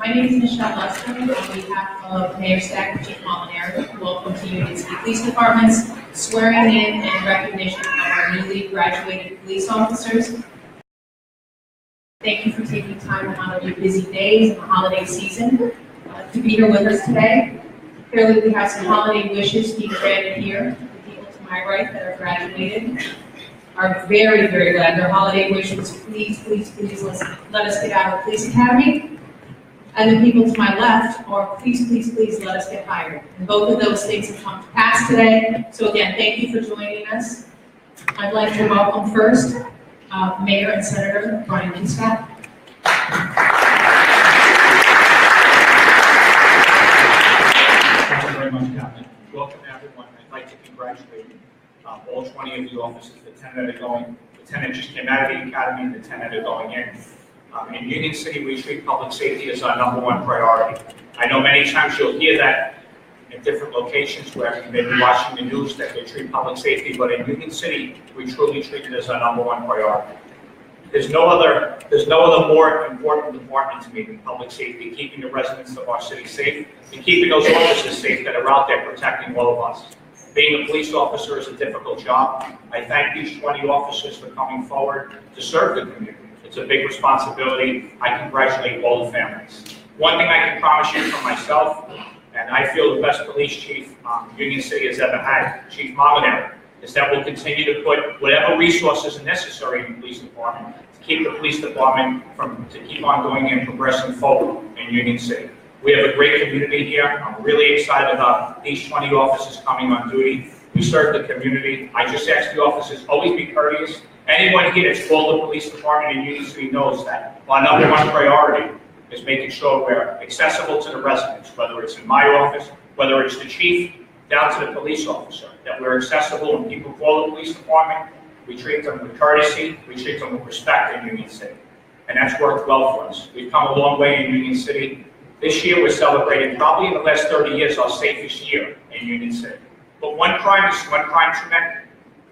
My name is Michelle Lester. On behalf of Mayor Stack and Chief Molinari, welcome to Union City Police Department's swearing in and recognition of our newly graduated police officers. Thank you for taking time out of your busy days and the holiday season to be here with us today. Clearly, we have some holiday wishes being granted here. The people to my right that are graduated are very, very glad. Their holiday wish was please, please, please let us get out of the police academy. And the people to my left are please, please, please let us get hired. And both of those things have come to pass today. So again, thank you for joining us. I'd like to welcome first Mayor and Senator Brian Linscott. Thank you very much, Captain. Welcome everyone. I'd like to congratulate all 20 of the officers, the 10 that are going, the 10 that just came out of the academy, and the 10 that are going in. In Union City, we treat public safety as our #1 priority. I know many times you'll hear that in different locations where you may be watching the news that they treat public safety, but in Union City, we truly treat it as our #1 priority. There's no other more important department to me than public safety, keeping the residents of our city safe and keeping those officers safe that are out there protecting all of us. Being a police officer is a difficult job. I thank these 20 officers for coming forward to serve the community. It's a big responsibility. I congratulate all the families. One thing I can promise you for myself, and I feel the best police chief Union City has ever had, Chief Molinari, is that we'll continue to put whatever resources are necessary in the police department to keep the police department to keep on going and progressing forward in Union City. We have a great community here. I'm really excited about these 20 officers coming on duty. We serve the community. I just ask the officers, always be courteous. Anyone here that's called the police department in Union City knows that our #1 priority is making sure we're accessible to the residents, whether it's in my office, whether it's the chief, down to the police officer, that we're accessible. When people call the police department, we treat them with courtesy, we treat them with respect in Union City. And that's worked well for us. We've come a long way in Union City. This year we're celebrating, probably in the last 30 years, our safest year in Union City. But one crime is one crime too many.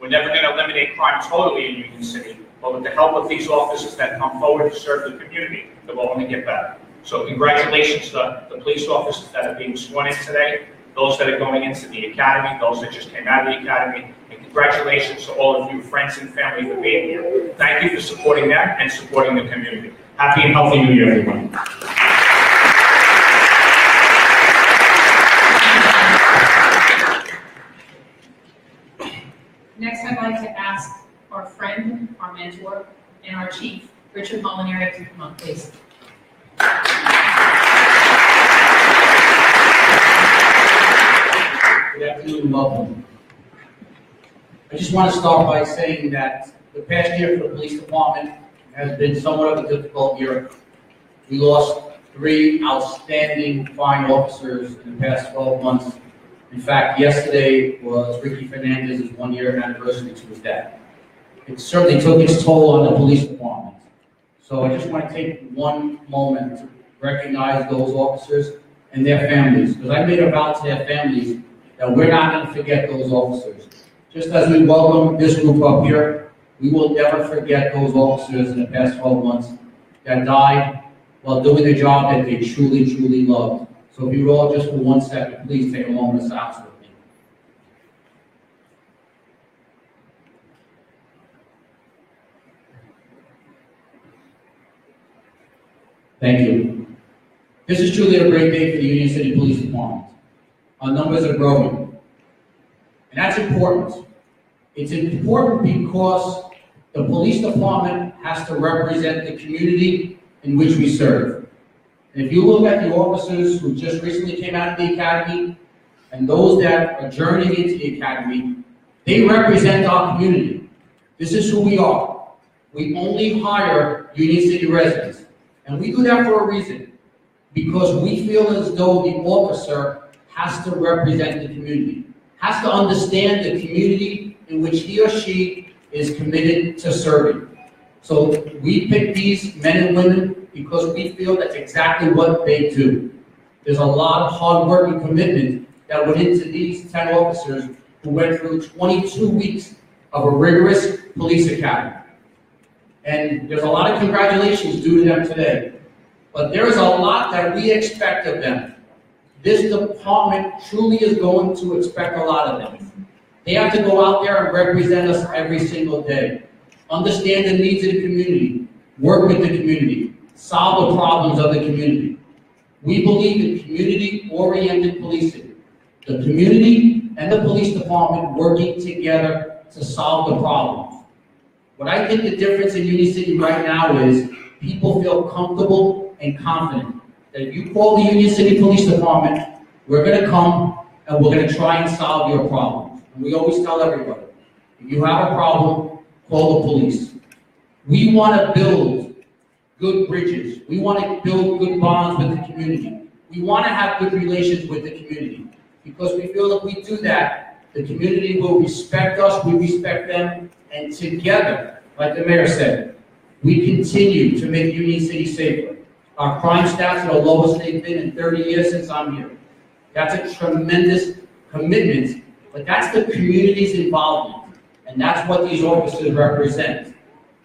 We're never going to eliminate crime totally in Union City, but with the help of these officers that come forward to serve the community, it will only get better. So congratulations to the police officers that are being sworn in today, those that are going into the academy, those that just came out of the academy, and congratulations to all of you, friends and family, for being here. Thank you for supporting them and supporting the community. Happy and healthy New Year, everyone. Next, I'd like to ask our friend, our mentor, and our chief, Richard Molinari, to come up, please. Good afternoon and welcome. I just want to start by saying that the past year for the police department has been somewhat of a difficult year. We lost 3 outstanding fine officers in the past 12 months. In fact, yesterday was Ricky Fernandez's 1-year anniversary to his death. It certainly took its toll on the police department. So I just want to take one moment to recognize those officers and their families, because I made a vow to their families that we're not going to forget those officers. Just as we welcome this group up here, we will never forget those officers in the past 12 months that died while doing the job that they truly, truly loved. So if you would all just for 1 second, please take a moment of silence with me. Thank you. This is truly a great day for the Union City Police Department. Our numbers are growing. And that's important. It's important because the police department has to represent the community in which we serve. And if you look at the officers who just recently came out of the academy and those that are journeying into the academy, they represent our community. This is who we are. We only hire Union City residents. And we do that for a reason, because we feel as though the officer has to represent the community, has to understand the community in which he or she is committed to serving. So we pick these men and women because we feel that's exactly what they do. There's a lot of hard work and commitment that went into these 10 officers who went through 22 weeks of a rigorous police academy. And there's a lot of congratulations due to them today. but there is a lot that we expect of them. This department truly is going to expect a lot of them. They have to go out there and represent us every single day. Understand the needs of the community, work with the community, solve the problems of the community. We believe in community-oriented policing. The community and the police department working together to solve the problems. What I think the difference in Union City right now is people feel comfortable and confident that if you call the Union City Police Department, we're going to come and we're going to try and solve your problems. And we always tell everybody, if you have a problem, call the police. We want to build good bridges. We want to build good bonds with the community. We want to have good relations with the community. Because we feel if we do that, the community will respect us, we respect them, and together, like the mayor said, we continue to make Union City safer. Our crime stats are the lowest they've been in 30 years since I'm here. That's a tremendous commitment, but that's the community's involvement, and that's what these officers represent.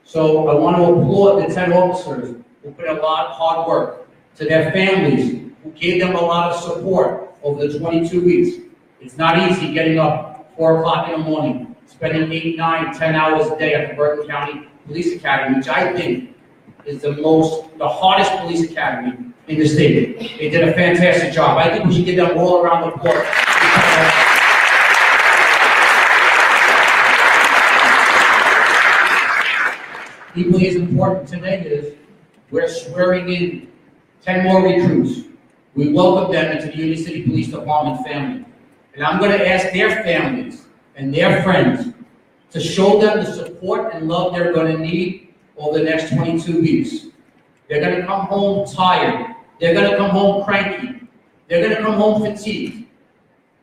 So I want to applaud the 10 officers who put a lot of hard work, to their families who gave them a lot of support over the 22 weeks. It's not easy getting up 4 o'clock in the morning, spending 8, 9, 10 hours a day at the Bergen County Police Academy, which I think is the hardest police academy in the state. They did a fantastic job. I think we should give them all around the court. Equally as important today is we're swearing in 10 more recruits. We welcome them into the Union City Police Department family. And I'm going to ask their families and their friends to show them the support and love they're going to need over the next 22 weeks. They're going to come home tired. They're going to come home cranky. They're going to come home fatigued.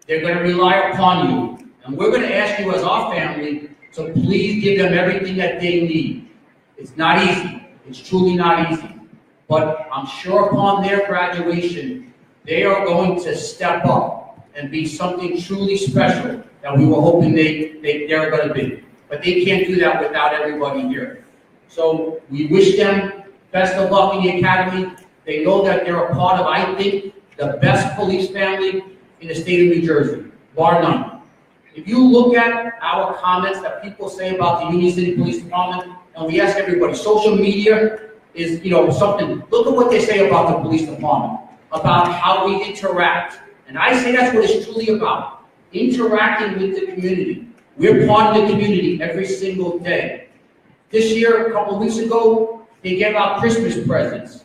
They're going to rely upon you. And we're going to ask you as our family to please give them everything that they need. It's not easy. It's truly not easy. But I'm sure upon their graduation, they are going to step up and be something truly special that we were hoping they're going to be. But they can't do that without everybody here. So we wish them best of luck in the academy. They know that they're a part of, I think, the best police family in the state of New Jersey, bar none. If you look at our comments that people say about the Union City Police Department, and we ask everybody, social media is, something. Look at what they say about the police department, about how we interact. And I say that's what it's truly about, interacting with the community. We're part of the community every single day. This year, a couple of weeks ago, they gave out Christmas presents.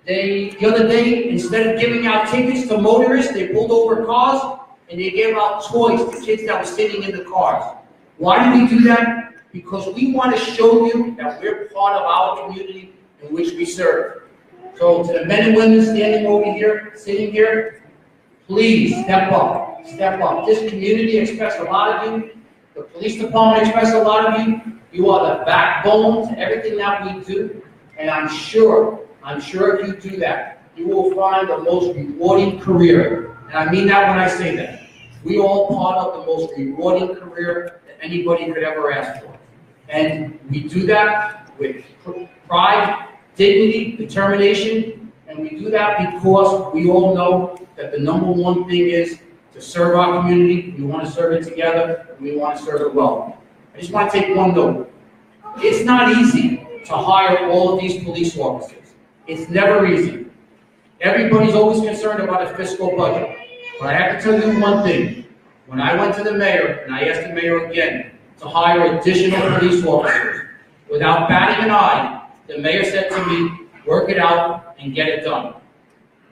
The other day, instead of giving out tickets to motorists, they pulled over cars and they gave out toys to kids that were sitting in the cars. Why do we do that? Because we want to show you that we're part of our community in which we serve. So to the men and women standing over here, sitting here, please step up, step up. This community expects a lot of you. The police department expects a lot of you. You are the backbone to everything that we do. And I'm sure if you do that, you will find the most rewarding career. And I mean that when I say that. We are all part of the most rewarding career that anybody could ever ask for. And we do that with pride, dignity, determination, and we do that because we all know that the number one thing is to serve our community. We want to serve it together, and we want to serve it well. I just want to take one note. It's not easy to hire all of these police officers. It's never easy. Everybody's always concerned about a fiscal budget. But I have to tell you one thing. When I went to the mayor, and I asked the mayor again to hire additional police officers, without batting an eye, the mayor said to me, work it out and get it done.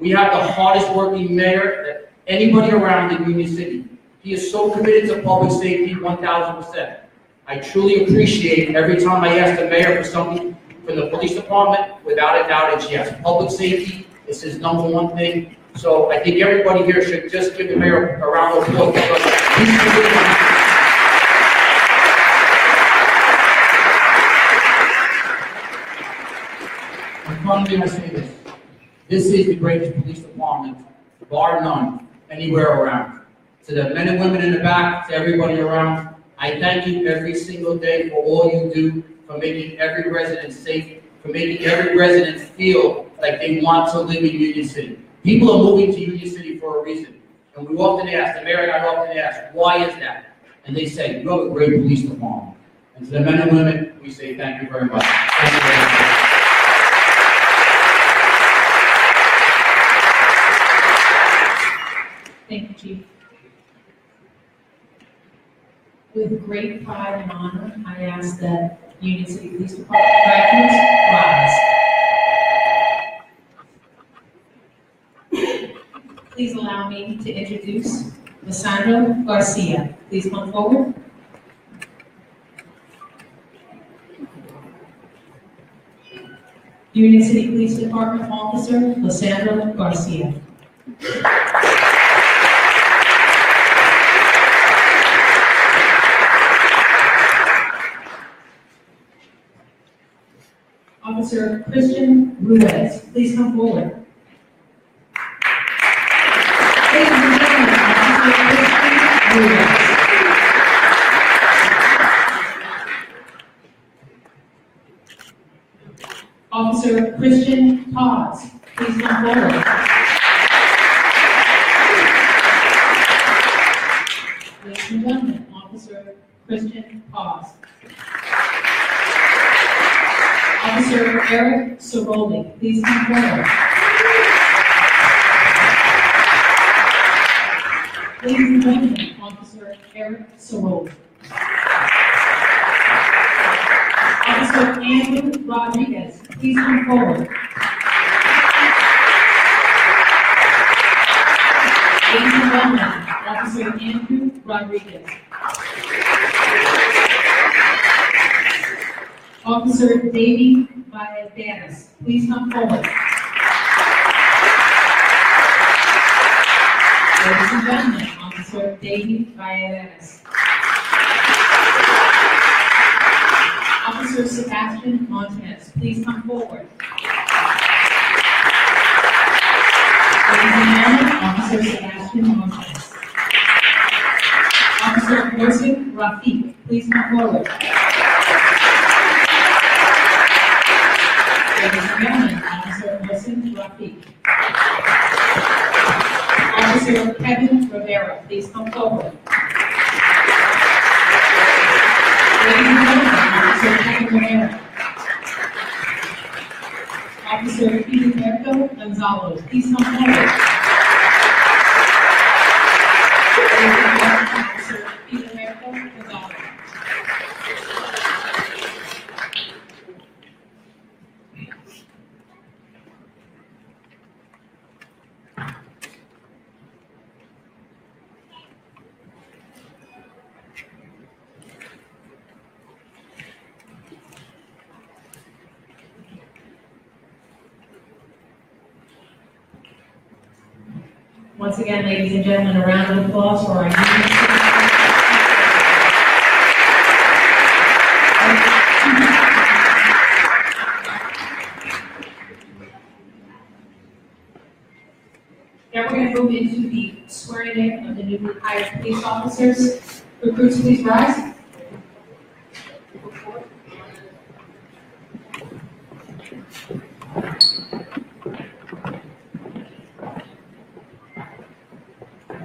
We have the hardest working mayor that anybody around in Union City. He is so committed to public safety, 1,000%. I truly appreciate every time I ask the mayor for something from the police department, without a doubt it's yes. Public safety is his number one thing. So I think everybody here should just give the mayor a round of applause because he's committed. Finally, I say this. This is the greatest police department, bar none, anywhere around. To the men and women in the back, to everybody around, I thank you every single day for all you do, for making every resident safe, for making every resident feel like they want to live in Union City. People are moving to Union City for a reason. And we often ask, the mayor and I often ask, why is that? And they say, you have a great police department. And to the men and women, we say thank you very much. Thank you very much. Thank you, Chief. With great pride and honor, I ask that Union City Police Department graduates rise. Please allow me to introduce Lysandro Garcia. Please come forward. Union City Police Department Officer Lysandro Garcia. Officer Christian Ruiz, please come forward. Ladies and gentlemen, Officer Christian Ruiz. Officer Christian Paz, please come forward. Ladies and gentlemen, Officer Christian Paz. Officer Eric Soroli, please come forward. Ladies and gentlemen, Officer Eric Soroli. Officer Andrew Rodriguez, please come forward. Ladies and gentlemen, Officer Andrew Rodriguez. Officer Davey Valladares, please come forward. Ladies and gentlemen, Officer Davey Valladares. Officer Sebastian Montanez, please come forward. Ladies and gentlemen, Officer Sebastian Montanez. Officer Mohsen Rafiq, please come forward. Ladies and gentlemen, Officer Mohsen Rafiq. Officer Kevin Rivera, please come forward. Ladies and gentlemen, Officer Kevin Rivera. Officer Filiberto Gonzalez, please come forward. Ladies and gentlemen, Officer Filiberto Gonzalez. Once again, ladies and gentlemen, a round of applause for our Union City. Now we're going to move into the swearing in of the newly hired police officers. Recruits, please rise.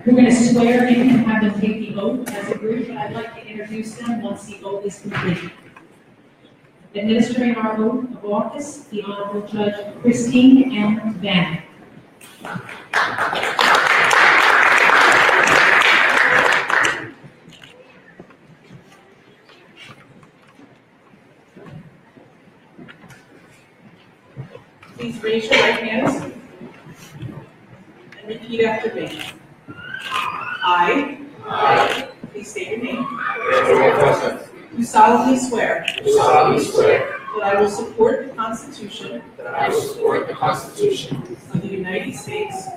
We're going to swear in and have them take the oath as a group, but I'd like to introduce them once the oath is complete. Administering our oath of office, the Honorable Judge Christine M. Van. Please raise your right hands and repeat after me. I, please state your name. Do solemnly swear. That I will support the Constitution. Of the United States.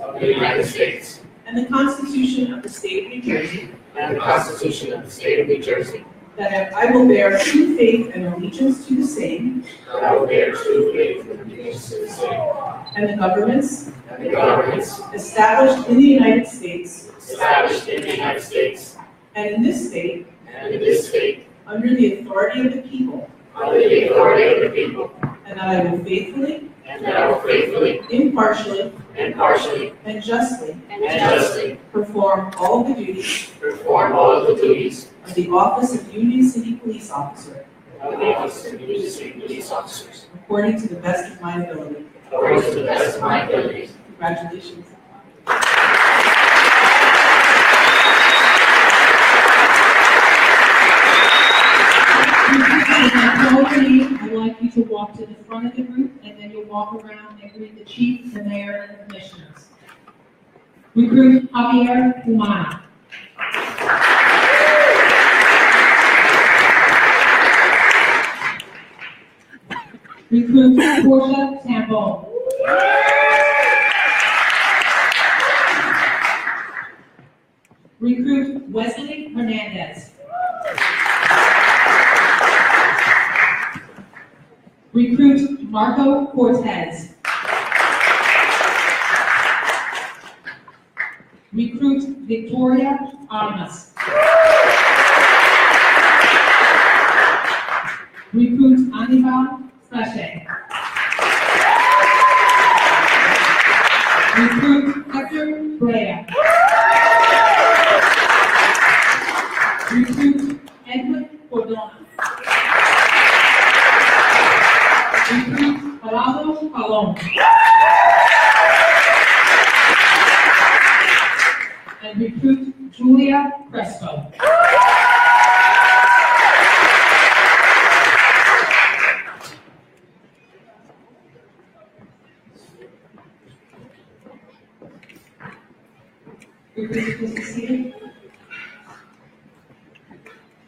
And the Constitution of the State of New Jersey. That I will bear true faith and allegiance to the same. And the governments. Established in the United States. And in this state. Under the authority of the people. And that I will faithfully. and that I will faithfully, impartially, impartially, and justly and justly perform all the duties perform all of the duties of the office of Union City Police Officer of the office of Union City Police Officers according to the best of my ability. according to the best of my abilities. Congratulations. I'd like you to walk to the front of the group, and then you'll walk around and greet the chief, the mayor, and the commissioners. Recruit Javier Humana. Recruit Portia Tambon. Recruit Wesley Hernandez. Recruit Marco Cortez. Recruit Victoria Armas. Recruit Anibal Sachet. Recruit Hector Brea. Recruit Edwin Cordona. Recruit Geraldo Colon. And recruit Julia Crespo. Recruit, please be seated.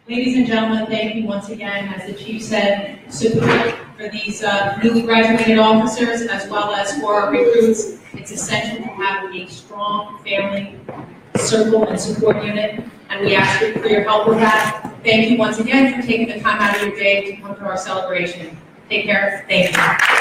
Ladies and gentlemen, thank you once again. As the chief said, support for these newly graduated officers as well as for our recruits. It's essential to have a strong family circle and support unit, and we ask you for your help with that. Thank you once again for taking the time out of your day to come to our celebration. Take care. Thank you.